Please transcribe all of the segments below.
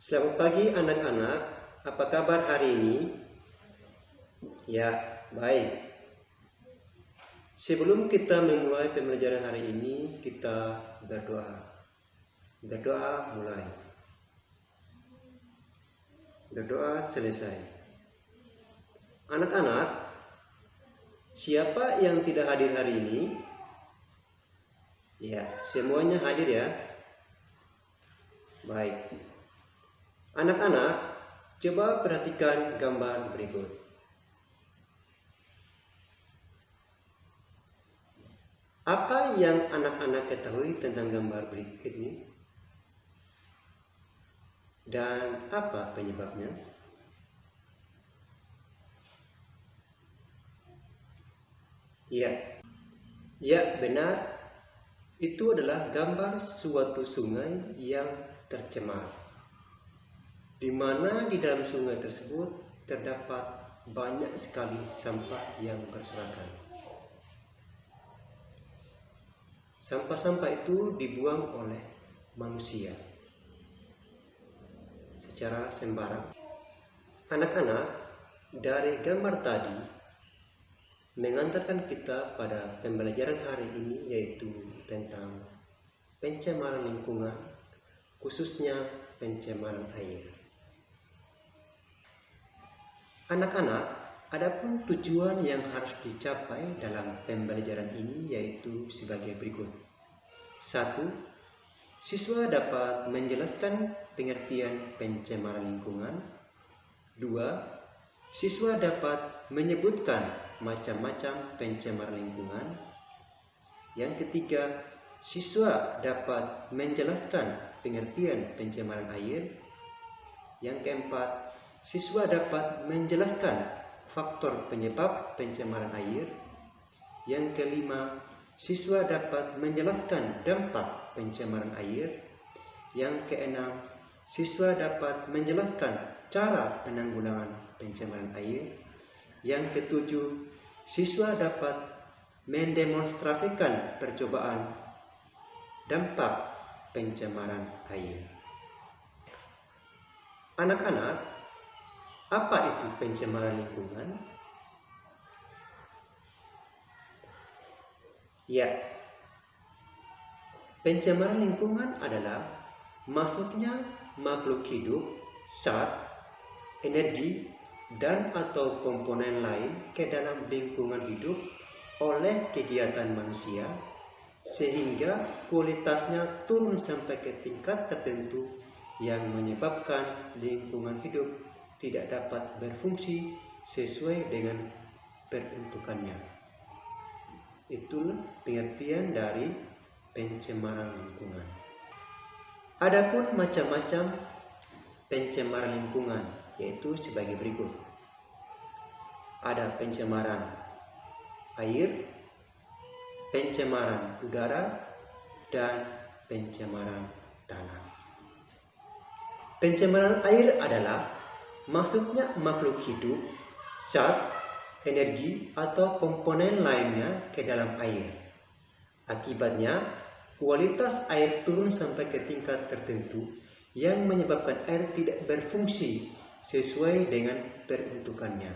Selamat pagi anak-anak, apa kabar hari ini? Ya, baik. Sebelum kita memulai pembelajaran hari ini, kita berdoa. Berdoa mulai. Berdoa selesai. Anak-anak, siapa yang tidak hadir hari ini? Ya, semuanya hadir ya. Baik. Anak-anak, coba perhatikan gambar berikut. Apa yang anak-anak ketahui tentang gambar berikut ini? Dan apa penyebabnya? Ya, benar. Itu adalah gambar suatu sungai yang tercemar, di mana di dalam sungai tersebut terdapat banyak sekali sampah yang berserakan. Sampah-sampah itu dibuang oleh manusia secara sembarang. Anak-anak, dari gambar tadi mengantarkan kita pada pembelajaran hari ini, yaitu tentang pencemaran lingkungan, khususnya pencemaran air. Anak-anak, adapun tujuan yang harus dicapai dalam pembelajaran ini yaitu sebagai berikut. 1. Siswa dapat menjelaskan pengertian pencemaran lingkungan. 2. Siswa dapat menyebutkan macam-macam pencemaran lingkungan. Yang ketiga, siswa dapat menjelaskan pengertian pencemaran air. Yang keempat, siswa dapat menjelaskan faktor penyebab pencemaran air. Yang kelima, siswa dapat menjelaskan dampak pencemaran air. Yang keenam, siswa dapat menjelaskan cara penanggulangan pencemaran air. Yang ketujuh, siswa dapat mendemonstrasikan percobaan dampak pencemaran air. Anak-anak, apa itu pencemaran lingkungan? Ya, pencemaran lingkungan adalah masuknya makhluk hidup, zat, energi, dan atau komponen lain ke dalam lingkungan hidup oleh kegiatan manusia sehingga kualitasnya turun sampai ke tingkat tertentu yang menyebabkan lingkungan hidup tidak dapat berfungsi sesuai dengan peruntukannya. Itulah pengertian dari pencemaran lingkungan. Adapun macam-macam pencemaran lingkungan yaitu sebagai berikut. Ada pencemaran air, pencemaran udara, dan pencemaran tanah. Pencemaran air adalah masuknya makhluk hidup, zat, energi, atau komponen lainnya ke dalam air. Akibatnya, kualitas air turun sampai ke tingkat tertentu yang menyebabkan air tidak berfungsi sesuai dengan peruntukannya.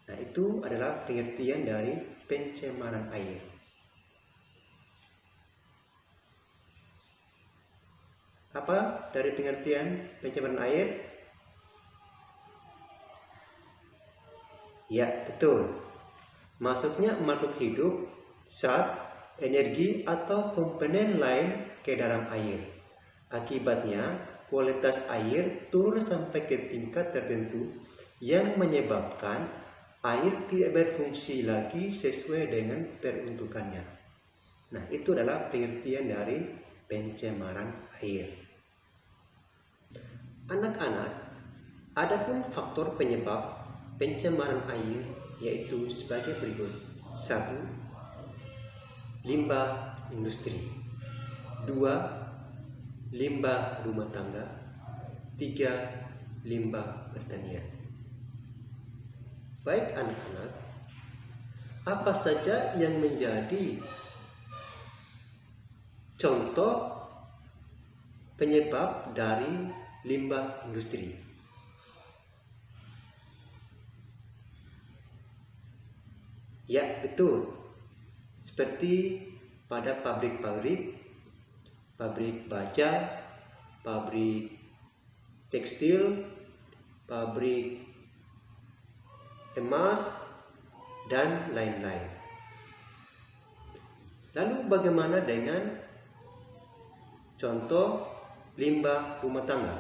Nah, itu adalah pengertian dari pencemaran air. Apa dari pengertian pencemaran air? Ya, betul. Masuknya makhluk hidup, zat, energi, atau komponen lain ke dalam air. Akibatnya, kualitas air turun sampai ke tingkat tertentu yang menyebabkan air tidak berfungsi lagi sesuai dengan peruntukannya. Nah, itu adalah pengertian dari pencemaran air. Anak-anak, adapun faktor penyebab pencemaran air yaitu sebagai berikut. 1. Limbah industri. 2. Limbah rumah tangga. 3. Limbah pertanian. Baik anak-anak, apa saja yang menjadi contoh penyebab dari limbah industri. Ya, betul. Seperti pada pabrik-pabrik, pabrik baja, pabrik tekstil, pabrik emas, dan lain-lain. Lalu bagaimana dengan contoh limbah rumah tangga?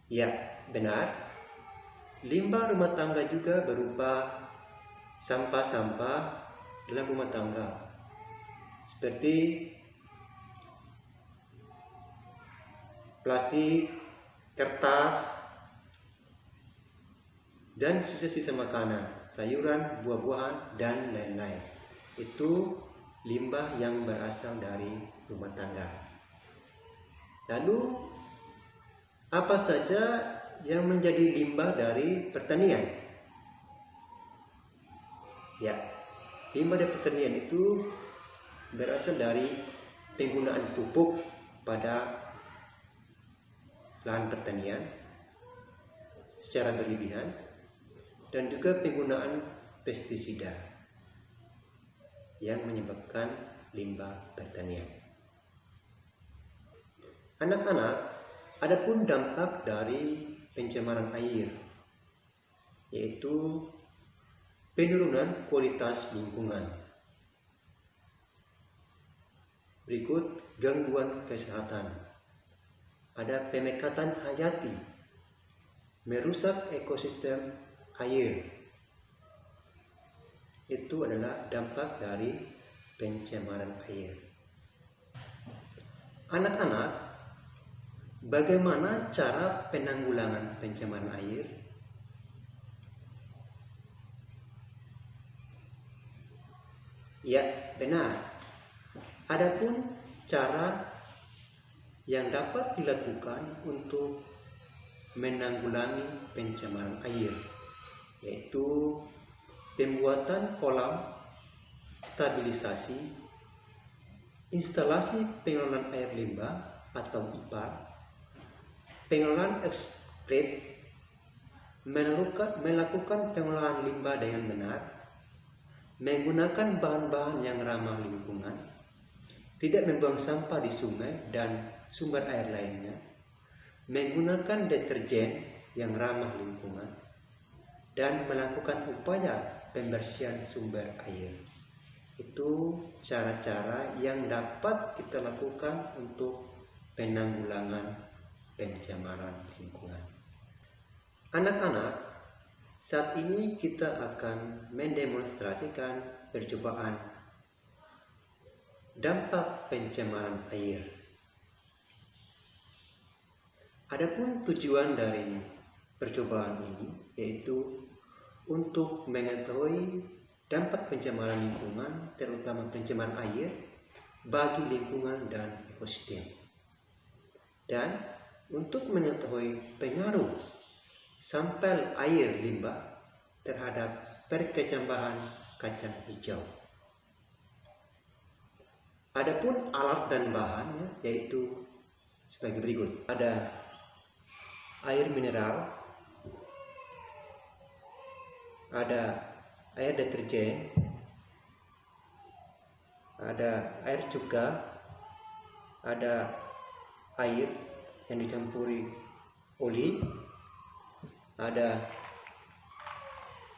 Ya, benar. Limbah rumah tangga juga berupa sampah-sampah dalam rumah tangga, seperti plastik, kertas, dan sisa-sisa makanan, sayuran, buah-buahan, dan lain-lain. Itu limbah yang berasal dari rumah tangga. Lalu, apa saja yang menjadi limbah dari pertanian? Ya, limbah dari pertanian itu berasal dari penggunaan pupuk pada lahan pertanian secara berlebihan, dan juga penggunaan pestisida yang menyebabkan limbah pertanian. Anak-anak, adapun dampak dari pencemaran air, yaitu penurunan kualitas lingkungan. Berikut gangguan kesehatan. Ada pemekatan hayati, merusak ekosistem air. Itu adalah dampak dari pencemaran air. Anak-anak, bagaimana cara penanggulangan pencemaran air? Ya, benar. Adapun cara yang dapat dilakukan untuk menanggulangi pencemaran air, yaitu pembuatan kolam stabilisasi, instalasi pengelolaan air limbah atau IPA, pengelolaan ekskret, melakukan pengelolaan limbah dengan benar, menggunakan bahan-bahan yang ramah lingkungan, tidak membuang sampah di sungai dan sumber air lainnya, menggunakan deterjen yang ramah lingkungan, dan melakukan upaya pembersihan sumber air. Itu cara-cara yang dapat kita lakukan untuk penanggulangan pencemaran lingkungan. Anak-anak, saat ini kita akan mendemonstrasikan percobaan dampak pencemaran air. Adapun tujuan dari percobaan ini yaitu untuk mengetahui dampak pencemaran lingkungan, terutama pencemaran air, bagi lingkungan dan ekosistem, dan untuk mengetahui pengaruh sampel air limbah terhadap perkecambahan kacang hijau. Adapun alat dan bahannya yaitu sebagai berikut. Ada air mineral, ada air deterjen, ada air cuka, ada air yang dicampuri oli, ada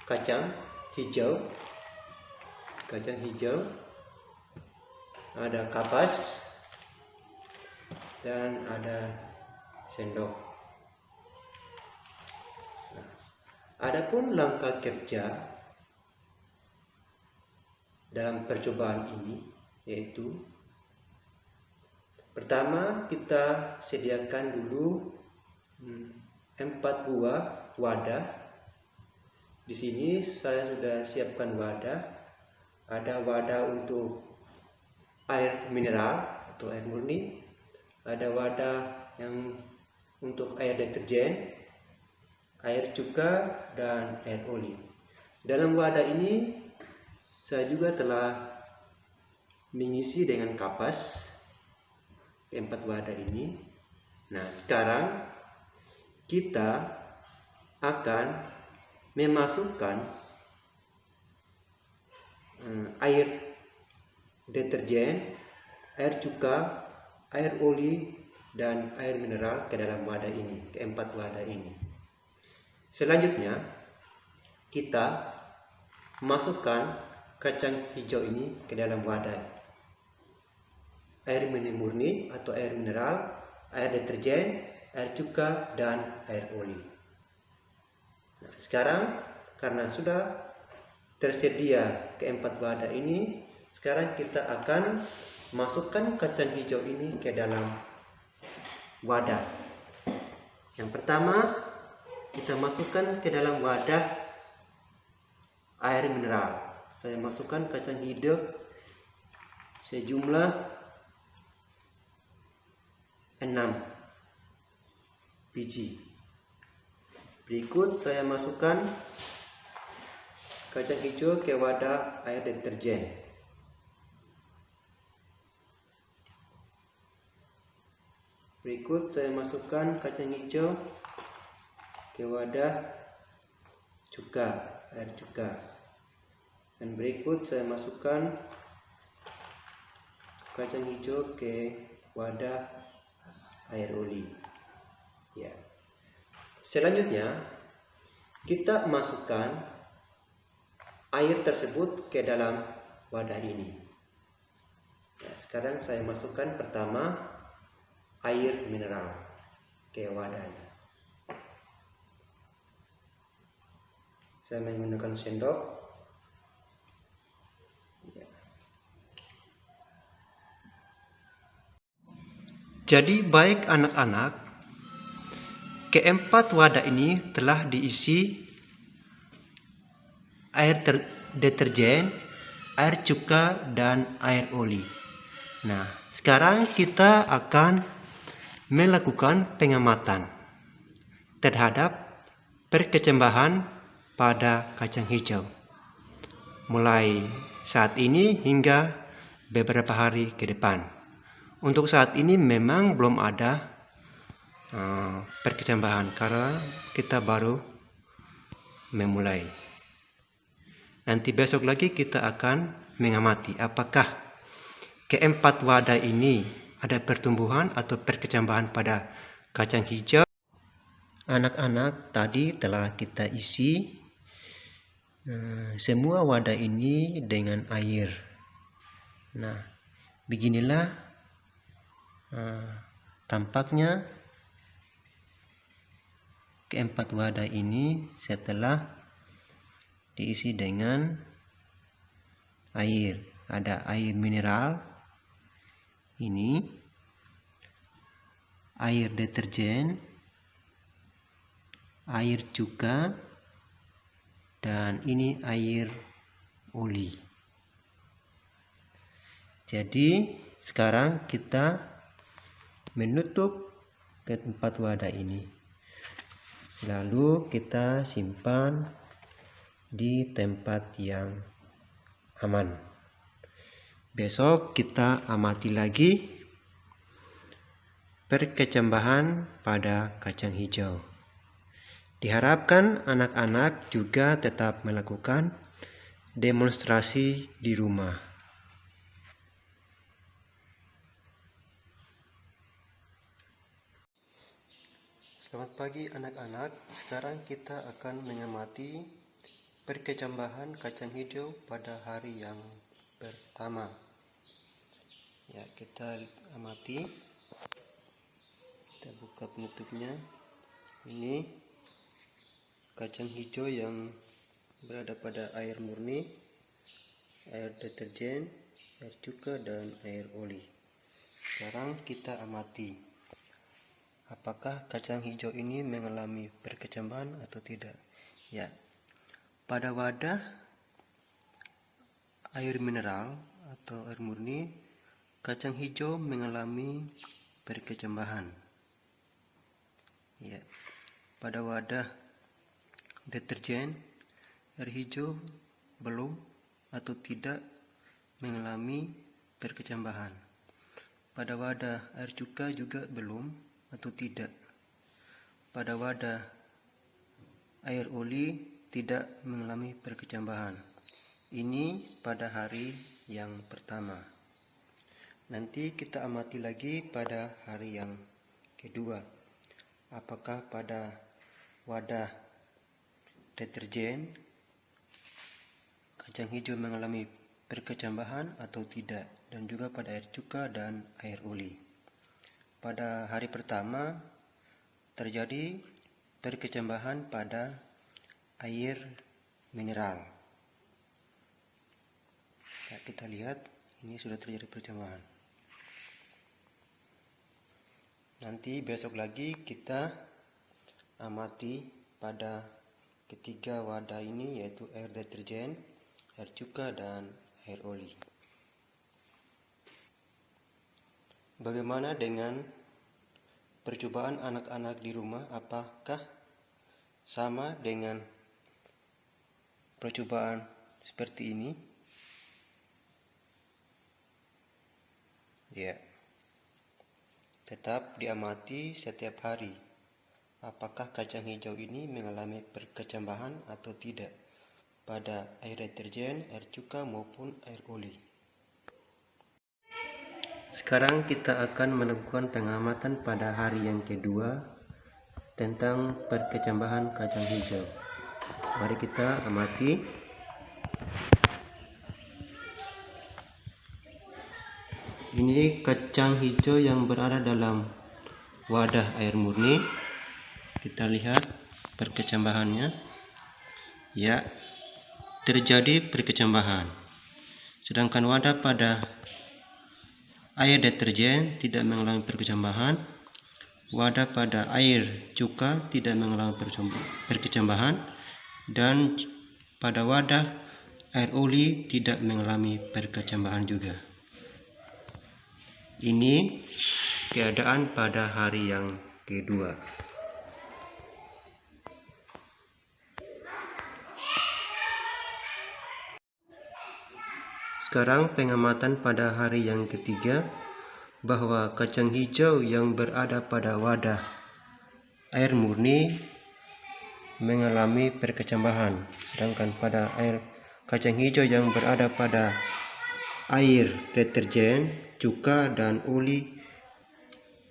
kacang hijau, ada kapas, dan ada sendok. Adapun langkah kerja dalam percobaan ini yaitu pertama, kita sediakan dulu 4 buah wadah. Di sini saya sudah siapkan wadah. Ada wadah untuk air mineral atau air murni, ada wadah yang untuk air deterjen, air cuka, dan air oli. Dalam wadah ini saya juga telah mengisi dengan kapas keempat wadah ini. Nah, sekarang kita akan memasukkan air deterjen, air cuka, air oli, dan air mineral ke dalam wadah ini, keempat wadah ini. Selanjutnya, kita masukkan kacang hijau ini ke dalam wadah. Air murni atau air mineral, air deterjen, air cuka, dan air oli. Nah, sekarang karena sudah tersedia keempat wadah ini, sekarang kita akan masukkan kacang hijau ini ke dalam wadah. Yang pertama, kita masukkan ke dalam wadah air mineral. Saya masukkan kacang hijau sejumlah 6 biji. Berikut saya masukkan kacang hijau ke wadah air deterjen. Berikut saya masukkan kacang hijau ke wadah cuka, air cuka. Dan berikut saya masukkan kacang hijau ke wadah air oli. Ya. Selanjutnya kita masukkan air tersebut ke dalam wadah ini. Ya, sekarang saya masukkan pertama air mineral ke wadahnya. Saya menggunakan sendok. Ya. Jadi baik anak-anak, keempat wadah ini telah diisi air deterjen, air cuka, dan air oli. Nah, sekarang kita akan melakukan pengamatan terhadap perkecambahan pada kacang hijau mulai saat ini hingga beberapa hari ke depan. Untuk saat ini memang belum ada perkecambahan karena kita baru memulai. Nanti besok lagi kita akan mengamati apakah keempat wadah ini ada pertumbuhan atau perkecambahan pada kacang hijau. Anak-anak, tadi telah kita isi semua wadah ini dengan air. Nah, beginilah tampaknya keempat wadah ini setelah diisi dengan air. Ada air mineral ini, air deterjen, air cuka, dan ini air oli. Jadi sekarang kita menutup keempat wadah ini, lalu kita simpan di tempat yang aman. Besok kita amati lagi perkecambahan pada kacang hijau. Diharapkan anak-anak juga tetap melakukan demonstrasi di rumah. Selamat pagi anak-anak. Sekarang kita akan mengamati perkecambahan kacang hijau pada hari yang pertama. Ya, kita amati. Kita buka penutupnya. Ini kacang hijau yang berada pada air murni, air deterjen, air cuka, dan air oli. Sekarang kita amati apakah kacang hijau ini mengalami perkecambahan atau tidak. Ya, pada wadah air mineral atau air murni, kacang hijau mengalami perkecambahan. Ya, pada wadah deterjen, air hijau belum atau tidak mengalami perkecambahan. pada wadah air cuka juga belum atau tidak. Pada wadah air oli tidak mengalami perkecambahan. Ini pada hari yang pertama. Nanti kita amati lagi pada hari yang kedua. Apakah pada wadah deterjen kacang hijau mengalami perkecambahan atau tidak, dan juga pada air cuka dan air oli. Pada hari pertama terjadi perkecambahan pada air mineral. Ya, kita lihat ini sudah terjadi perkecambahan. Nanti besok lagi kita amati pada ketiga wadah ini, yaitu air deterjen, air cuka, dan air oli. Bagaimana dengan percobaan anak-anak di rumah? Apakah sama dengan percobaan seperti ini? Ya. Tetap diamati setiap hari, apakah kacang hijau ini mengalami perkecambahan atau tidak pada air deterjen, air cuka, maupun air oli. Sekarang kita akan melakukan pengamatan pada hari yang kedua tentang perkecambahan kacang hijau. Mari kita amati. Ini kacang hijau yang berada dalam wadah air murni. Kita lihat perkecambahannya. Ya, terjadi perkecambahan. Sedangkan wadah pada air deterjen tidak mengalami perkecambahan. Wadah pada air cuka tidak mengalami perkecambahan. Dan pada wadah air oli tidak mengalami perkecambahan juga. Ini keadaan pada hari yang kedua. Sekarang pengamatan pada hari yang ketiga, bahwa kacang hijau yang berada pada wadah air murni mengalami perkecambahan, sedangkan pada air kacang hijau yang berada pada air deterjen, cuka, dan oli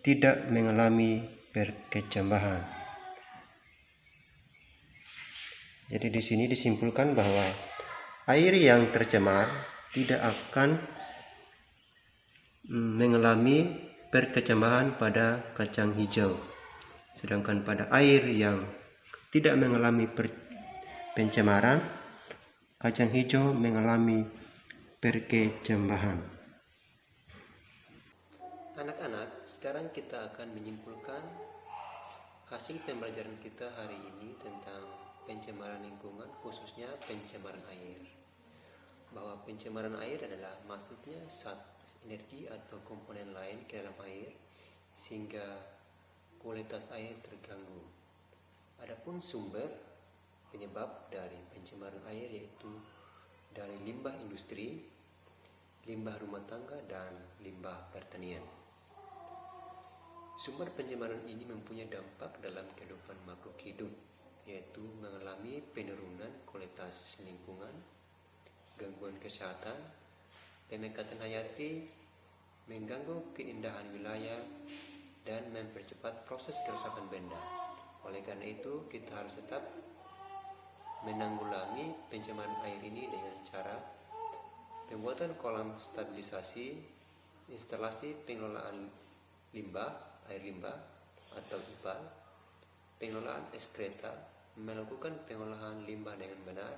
tidak mengalami perkecambahan. Jadi di sini disimpulkan bahwa air yang tercemar tidak akan mengalami perkecambahan pada kacang hijau. Sedangkan pada air yang tidak mengalami pencemaran, kacang hijau mengalami perkecambahan. Anak-anak, sekarang kita akan menyimpulkan hasil pembelajaran kita hari ini tentang pencemaran lingkungan, khususnya pencemaran air. Bahwa pencemaran air adalah masuknya zat energi atau komponen lain ke dalam air sehingga kualitas air terganggu. Adapun sumber penyebab dari pencemaran air yaitu dari limbah industri, limbah rumah tangga, dan limbah pertanian. Sumber pencemaran ini mempunyai dampak dalam kehidupan makhluk hidup, yaitu mengalami penurunan kualitas lingkungan, gangguan kesehatan, pemekatan hayati, mengganggu keindahan wilayah, dan mempercepat proses kerusakan benda. Oleh karena itu, kita harus tetap menanggulangi pencemaran air ini dengan cara pembuatan kolam stabilisasi, instalasi pengelolaan limbah, air limbah atau IPAL, pengelolaan ekskreta, melakukan pengolahan limbah dengan benar,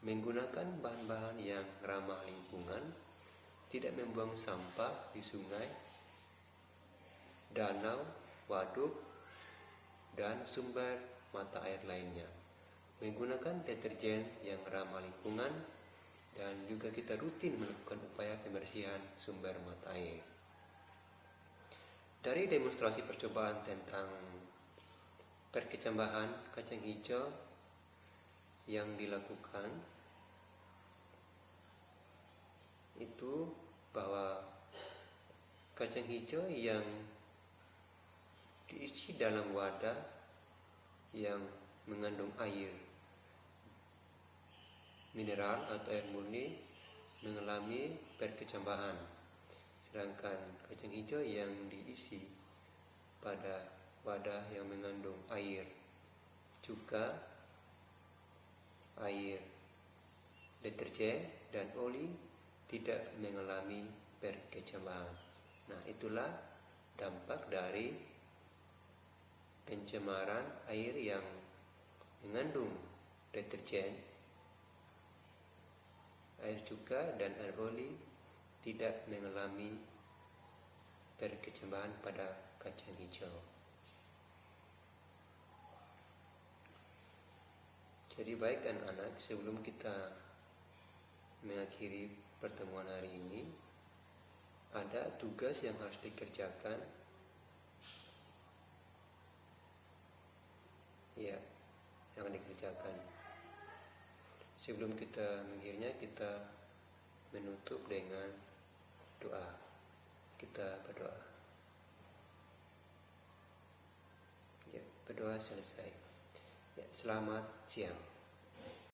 menggunakan bahan-bahan yang ramah lingkungan, tidak membuang sampah di sungai, danau, waduk, dan sumber mata air lainnya, menggunakan deterjen yang ramah lingkungan, dan juga kita rutin melakukan upaya pembersihan sumber mata air. Dari demonstrasi percobaan tentang perkecambahan kacang hijau yang dilakukan, itu bahwa kacang hijau yang diisi dalam wadah yang mengandung air mineral atau air murni mengalami perkecambahan, sedangkan kacang hijau yang diisi pada wadah yang mengandung air cuka, air deterjen dan oli tidak mengalami perkecambahan. Nah, itulah dampak dari pencemaran air yang mengandung deterjen, air cuka, dan air oli tidak mengalami perkecambahan pada kacang hijau. Jadi baik anak-anak, sebelum kita mengakhiri pertemuan hari ini, ada tugas yang harus dikerjakan. Ya, yang dikerjakan. Sebelum kita mengakhirinya, kita menutup dengan doa. Kita berdoa. Ya, berdoa selesai. Ya, selamat siang.